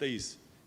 23,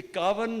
51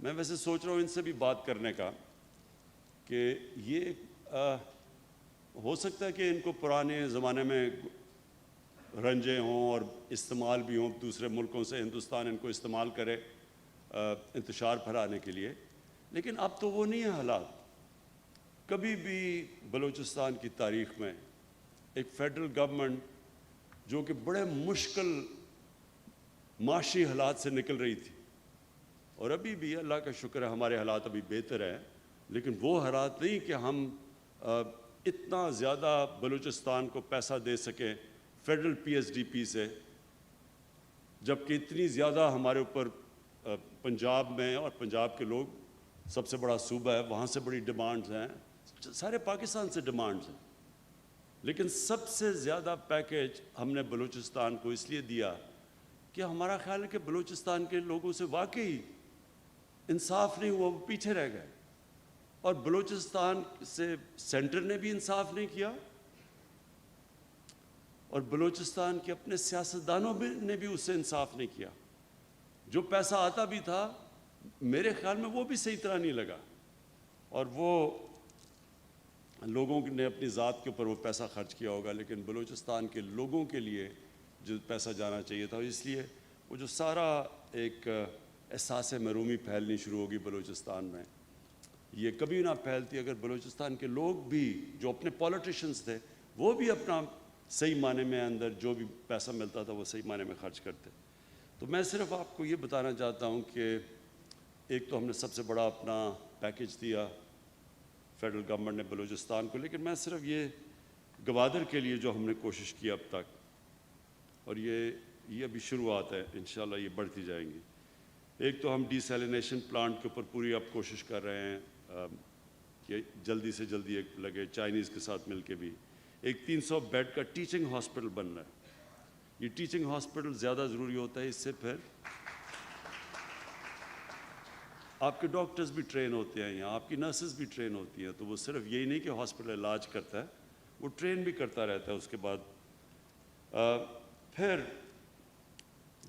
میں ویسے سوچ رہا ہوں ان سے بھی بات کرنے کا کہ یہ ہو سکتا ہے کہ ان کو پرانے زمانے میں رنجے ہوں اور استعمال بھی ہوں، دوسرے ملکوں سے ہندوستان ان کو استعمال کرے انتشار پھیلانے کے لیے، لیکن اب تو وہ نہیں ہے حالات۔ کبھی بھی بلوچستان کی تاریخ میں ایک فیڈرل گورنمنٹ جو کہ بڑے مشکل معاشی حالات سے نکل رہی تھی، اور ابھی بھی اللہ کا شکر ہے ہمارے حالات ابھی بہتر ہیں، لیکن وہ حالات نہیں کہ ہم اتنا زیادہ بلوچستان کو پیسہ دے سکیں federal P S D P سے، جبکہ اتنی زیادہ ہمارے اوپر پنجاب میں، اور پنجاب کے لوگ سب سے بڑا صوبہ ہے، وہاں سے بڑی ڈیمانڈز ہیں، سارے پاکستان سے ڈیمانڈز ہیں، لیکن سب سے زیادہ پیکیج ہم نے بلوچستان کو اس لیے دیا کہ ہمارا خیال ہے کہ بلوچستان کے لوگوں سے واقعی انصاف نہیں ہوا، وہ پیچھے رہ گئے، اور بلوچستان سے سینٹر نے بھی انصاف نہیں کیا، اور بلوچستان کے اپنے سیاستدانوں نے بھی اس سے انصاف نہیں کیا۔ جو پیسہ آتا بھی تھا میرے خیال میں وہ بھی صحیح طرح نہیں لگا، اور وہ لوگوں نے اپنی ذات کے اوپر وہ پیسہ خرچ کیا ہوگا، لیکن بلوچستان کے لوگوں کے لیے جو پیسہ جانا چاہیے تھا، اس لیے وہ جو سارا ایک احساس محرومی پھیلنی شروع ہوگی بلوچستان میں، یہ کبھی نہ پھیلتی اگر بلوچستان کے لوگ بھی جو اپنے پولیٹیشنز تھے وہ بھی اپنا صحیح معنی میں اندر جو بھی پیسہ ملتا تھا وہ صحیح معنی میں خرچ کرتے۔ تو میں صرف آپ کو یہ بتانا چاہتا ہوں کہ ایک تو ہم نے سب سے بڑا اپنا پیکیج دیا فیڈرل گورنمنٹ نے بلوچستان کو، لیکن میں صرف یہ گوادر کے لیے جو ہم نے کوشش کی اب تک، اور یہ ابھی شروعات ہے، انشاءاللہ یہ بڑھتی جائیں گی۔ ایک تو ہم ڈی سیلینیشن پلانٹ کے اوپر پوری اب کوشش کر رہے ہیں کہ جلدی سے جلدی ایک لگے، چائنیز کے ساتھ مل کے بھی ایک 300 بیڈ کا ٹیچنگ ہاسپٹل بن رہا ہے۔ یہ ٹیچنگ ہاسپٹل زیادہ ضروری ہوتا ہے، اس سے پھر آپ کے ڈاکٹرز بھی ٹرین ہوتے ہیں یہاں، آپ کی نرسز بھی ٹرین ہوتی ہیں، تو وہ صرف یہی نہیں کہ ہاسپٹل علاج کرتا ہے، وہ ٹرین بھی کرتا رہتا ہے اس کے بعد۔ پھر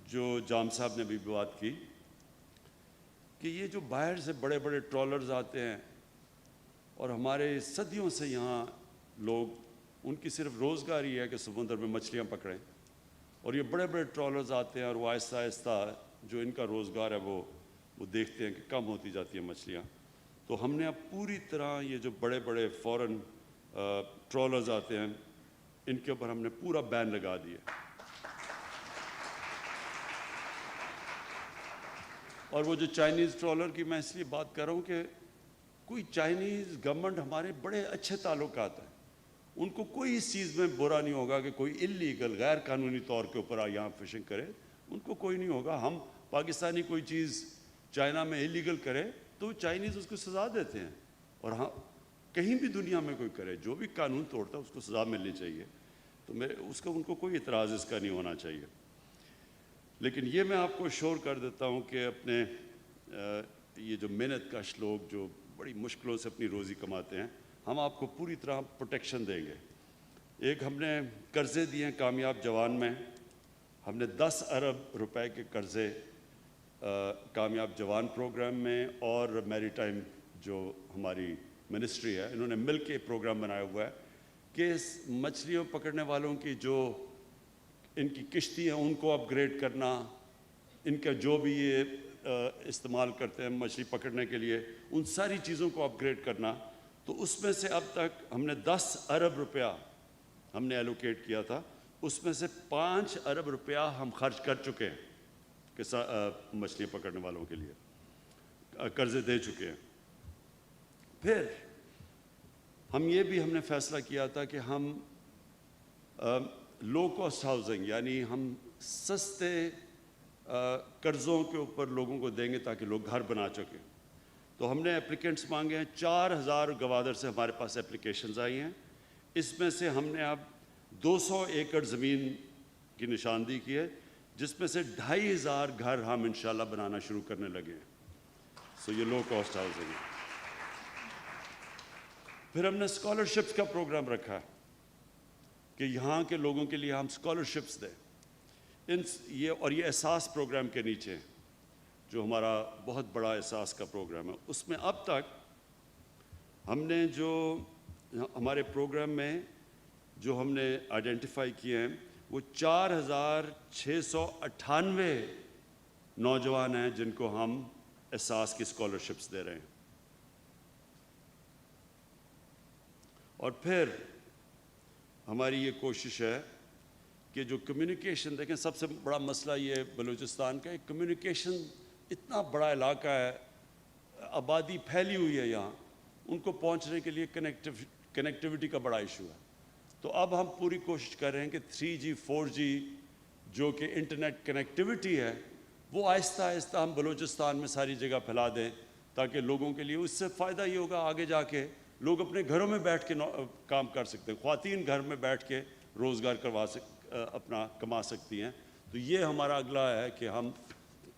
جو جام صاحب نے بھی بات کی کہ یہ جو باہر سے بڑے بڑے ٹرالرز آتے ہیں اور ہمارے صدیوں سے یہاں لوگ، ان کی صرف روزگار ہی ہے کہ سمندر میں مچھلیاں پکڑیں، اور یہ بڑے بڑے ٹرالرز آتے ہیں اور وہ آہستہ آہستہ جو ان کا روزگار ہے وہ دیکھتے ہیں کہ کم ہوتی جاتی ہیں مچھلیاں۔ تو ہم نے اب پوری طرح یہ جو بڑے بڑے فورن ٹرالرز آتے ہیں ان کے اوپر ہم نے پورا بین لگا دیا، اور وہ جو چائنیز ٹرالر کی میں اس لیے بات کر رہا ہوں کہ کوئی چائنیز گورنمنٹ ہمارے بڑے اچھے تعلقات ہیں، ان کو کوئی اس چیز میں برا نہیں ہوگا کہ کوئی اللیگل غیر قانونی طور کے اوپر یہاں فشنگ کرے، ان کو کوئی نہیں ہوگا۔ ہم پاکستانی کوئی چیز چائنا میں اللیگل کرے تو چائنیز اس کو سزا دیتے ہیں، اور ہاں کہیں بھی دنیا میں کوئی کرے جو بھی قانون توڑتا ہے اس کو سزا ملنی چاہیے، تو اس کا ان کو کوئی اعتراض اس کا نہیں ہونا چاہیے۔ لیکن یہ میں آپ کو شور کر دیتا ہوں کہ اپنے یہ جو محنت کش لوگ جو بڑی مشکلوں سے اپنی روزی کماتے ہیں، ہم آپ کو پوری طرح پروٹیکشن دیں گے۔ ایک ہم نے قرضے دیے ہیں کامیاب جوان میں، ہم نے 10 ارب روپے کے قرضے کامیاب جوان پروگرام میں اور میری ٹائم جو ہماری منسٹری ہے انہوں نے مل کے پروگرام بنایا ہوا ہے کہ مچھلیوں پکڑنے والوں کی جو ان کی کشتی ہیں ان کو اپ گریڈ کرنا، ان کا جو بھی یہ استعمال کرتے ہیں مچھلی پکڑنے کے لیے ان ساری چیزوں کو اپ گریڈ کرنا۔ تو اس میں سے اب تک ہم نے 10 ارب روپیہ ہم نے ایلوکیٹ کیا تھا، اس میں سے 5 ارب روپیہ ہم خرچ کر چکے ہیں کہ مچھلیاں پکڑنے والوں کے لیے قرضے دے چکے ہیں۔ پھر ہم نے فیصلہ کیا تھا کہ ہم لو کاسٹ ہاؤسنگ، یعنی ہم سستے قرضوں کے اوپر لوگوں کو دیں گے تاکہ لوگ گھر بنا سکیں۔ تو ہم نے اپلیکینٹس مانگے ہیں، 4000 گوادر سے ہمارے پاس اپلیکیشنز آئی ہیں، اس میں سے ہم نے اب 200 ایکڑ زمین کی نشاندہی کی ہے، جس میں سے 2500 گھر ہم انشاءاللہ بنانا شروع کرنے لگے ہیں۔ یہ لو کاسٹ ہاؤسنگ ہے۔ پھر ہم نے اسکالرشپس کا پروگرام رکھا ہے کہ یہاں کے لوگوں کے لیے ہم اسکالرشپس دیں، یہ احساس پروگرام کے نیچے جو ہمارا بہت بڑا احساس کا پروگرام ہے، اس میں اب تک ہم نے جو ہمارے پروگرام میں جو ہم نے آئیڈینٹیفائی کیے ہیں وہ 4698 نوجوان ہیں جن کو ہم احساس کی اسکالرشپس دے رہے ہیں. اور پھر ہماری یہ کوشش ہے کہ جو کمیونیکیشن، دیکھیں سب سے بڑا مسئلہ یہ بلوچستان کا ہے، کمیونیکیشن اتنا بڑا علاقہ ہے، آبادی پھیلی ہوئی ہے یہاں، ان کو پہنچنے کے لیے کنیکٹیوٹی کا بڑا ایشو ہے. تو اب ہم پوری کوشش کر رہے ہیں کہ 3G 4G جو کہ انٹرنیٹ کنیکٹیوٹی ہے وہ آہستہ آہستہ ہم بلوچستان میں ساری جگہ پھیلا دیں، تاکہ لوگوں کے لیے اس سے فائدہ یہ ہوگا آگے جا کے لوگ اپنے گھروں میں بیٹھ کے کام کر سکتے ہیں، خواتین گھر میں بیٹھ کے روزگار اپنا کما سکتی ہیں. تو یہ ہمارا اگلا ہے کہ ہم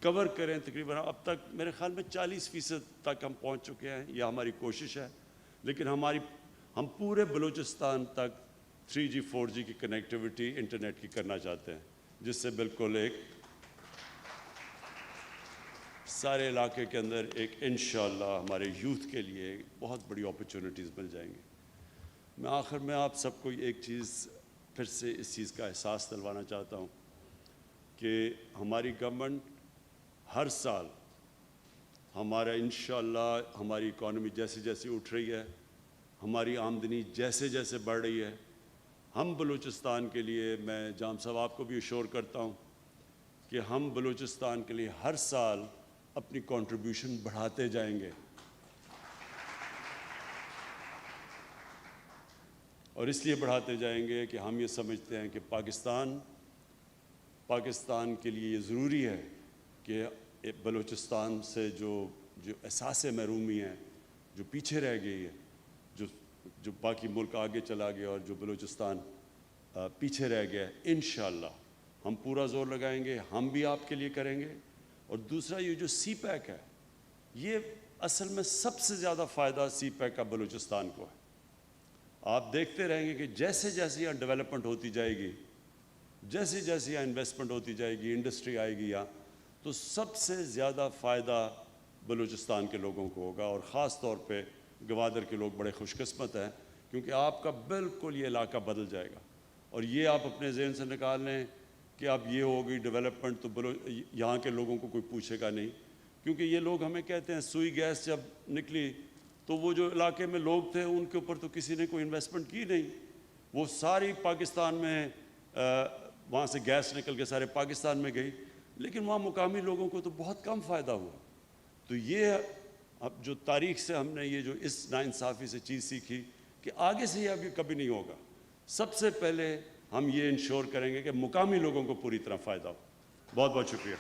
کور کریں. تقریباً اب تک میرے خیال میں 40% تک ہم پہنچ چکے ہیں، یہ ہماری کوشش ہے. لیکن ہم پورے بلوچستان تک 3G 4G کی کنیکٹیوٹی انٹرنیٹ کی کرنا چاہتے ہیں، جس سے بالکل ایک سارے علاقے کے اندر ایک انشاءاللہ ہمارے یوتھ کے لیے بہت بڑی اپرچونٹیز مل جائیں گی. میں آخر میں آپ سب کو ایک چیز پھر سے اس چیز کا احساس دلوانا چاہتا ہوں کہ ہماری گورنمنٹ ہر سال ہمارا انشاءاللہ ہماری اکانومی جیسے جیسے اٹھ رہی ہے، ہماری آمدنی جیسے جیسے بڑھ رہی ہے، ہم بلوچستان کے لیے، میں جام صاحب آپ کو بھی اشور کرتا ہوں کہ ہم بلوچستان کے لیے ہر سال اپنی کنٹریبیوشن بڑھاتے جائیں گے. اور اس لیے بڑھاتے جائیں گے کہ ہم یہ سمجھتے ہیں کہ پاکستان کے لیے یہ ضروری ہے کہ بلوچستان سے جو احساس محرومی ہے، جو پیچھے رہ گئی ہے، جو باقی ملک آگے چلا گیا اور جو بلوچستان پیچھے رہ گیا ہے، انشاءاللہ ہم پورا زور لگائیں گے، ہم بھی آپ کے لیے کریں گے. اور دوسرا یہ جو سی پیک ہے، یہ اصل میں سب سے زیادہ فائدہ سی پیک کا بلوچستان کو ہے. آپ دیکھتے رہیں گے کہ جیسے جیسے یہاں ڈیولپمنٹ ہوتی جائے گی، جیسے جیسے یہاں انویسٹمنٹ ہوتی جائے گی، انڈسٹری آئے گی یہاں، تو سب سے زیادہ فائدہ بلوچستان کے لوگوں کو ہوگا. اور خاص طور پہ گوادر کے لوگ بڑے خوش قسمت ہیں، کیونکہ آپ کا بالکل یہ علاقہ بدل جائے گا. اور یہ آپ اپنے ذہن سے نکال لیں کہ اب یہ ہوگی ڈیولپمنٹ تو یہاں کے لوگوں کو کوئی پوچھے گا نہیں. کیونکہ یہ لوگ ہمیں کہتے ہیں سوئی گیس جب نکلی تو وہ جو علاقے میں لوگ تھے ان کے اوپر تو کسی نے کوئی انویسٹمنٹ کی نہیں، وہ ساری پاکستان میں وہاں سے گیس نکل کے سارے پاکستان میں گئی، لیکن وہاں مقامی لوگوں کو تو بہت کم فائدہ ہوا. تو یہ اب جو تاریخ سے ہم نے یہ جو اس ناانصافی سے چیز سیکھی کہ آگے سے یہ ابھی کبھی نہیں ہوگا. سب سے پہلے ہم یہ انشور کریں گے کہ مقامی لوگوں کو پوری طرح فائدہ ہو. بہت بہت شکریہ.